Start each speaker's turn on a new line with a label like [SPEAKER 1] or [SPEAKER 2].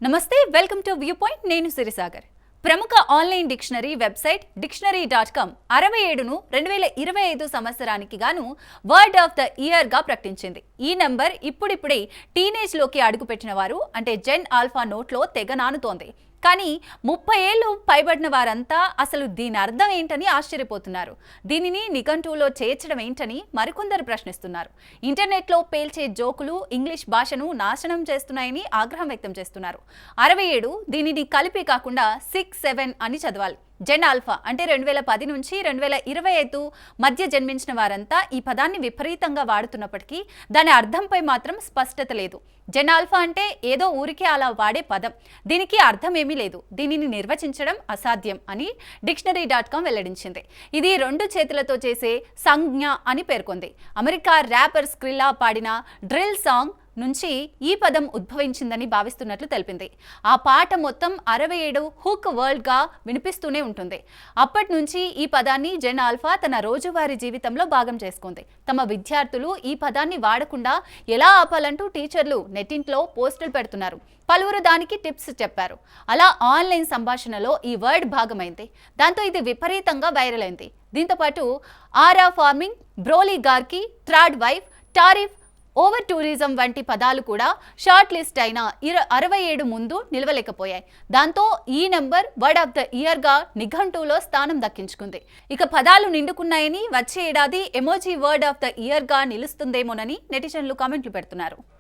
[SPEAKER 1] నమస్తే, welcome to view point. నేను సిరిసాగర్. ప్రముఖ ఆన్లైన్ డిక్షనరీ వెబ్సైట్ డిక్షనరీ.com 67ను 2025 సంవత్సరానికి గాను వర్డ్ ఆఫ్ ద ఇయర్ గా ప్రకటించింది. ఈ నెంబర్ ఇప్పుడిప్పుడే టీనేజ్ లోకి అడుగుపెట్టిన వారు అంటే జెన్ ఆల్ఫా నోట్లో తెగ నానుతోంది. కానీ 30 ఏళ్లు పైబడిన వారంతా అసలు దీని అర్థం ఏంటని ఆశ్చర్యపోతున్నారు. దీనిని నిఘంటువులో చేర్చడం ఏంటని మరికొందరు ప్రశ్నిస్తున్నారు. ఇంటర్నెట్లో పేల్చే జోకులు ఇంగ్లీష్ భాషను నాశనం చేస్తున్నాయని ఆగ్రహం వ్యక్తం చేస్తున్నారు. 67 దీనిని కలిపి కాకుండా 6-7 అని చదవాలి. జెన్ ఆల్ఫా అంటే 2010 నుంచి 2025 మధ్య జన్మించిన వారంతా ఈ పదాన్ని విపరీతంగా వాడుతున్నప్పటికీ దాని అర్థంపై మాత్రం స్పష్టత లేదు. జెన్ ఆల్ఫా అంటే ఏదో ఊరికే అలా వాడే పదం. దీనికి అర్థం ఏమీ లేదు. దీనిని నిర్వచించడం అసాధ్యం అని డిక్షనరీ.com వెల్లడించింది. ఇది 2 చేతులతో చేసే సంజ్ఞ అని పేర్కొంది. అమెరికా ర్యాపర్ స్క్రిల్లా పాడిన డ్రిల్ సాంగ్ నుంచి ఈ పదం ఉద్భవించిందని భావిస్తున్నట్లు తెలిపింది. ఆ పాట మొత్తం 67 హుక్ వరల్డ్ గా వినిపిస్తూనే ఉంటుంది. అప్పటి నుంచి ఈ పదాన్ని జెన్ ఆల్ఫా తన రోజువారీ జీవితంలో భాగం చేసుకుంది. తమ విద్యార్థులు ఈ పదాన్ని వాడకుండా ఎలా ఆపాలంటూ టీచర్లు నెట్టింట్లో పోస్టులు పెడుతున్నారు. పలువురు దానికి టిప్స్ చెప్పారు. అలా ఆన్లైన్ సంభాషణలో ఈ వర్డ్ భాగమైంది. దాంతో ఇది విపరీతంగా వైరల్ అయింది. దీంతో పాటు aura farming, broligarchy, third wife, tariff, overtourism వంటి పదాలు కూడా షార్ట్ లిస్ట్ అయిన 67 ముందు నిలవలేకపోయాయి. దాంతో ఈ number word of the year గా నిఘంటువులో స్థానం దక్కించుకుంది. ఇక పదాలు నిండుకున్నాయని వచ్చే ఏడాది emoji word of the year గా నిలుస్తుందేమోనని నెటిజన్లు కామెంట్లు పెడుతున్నారు.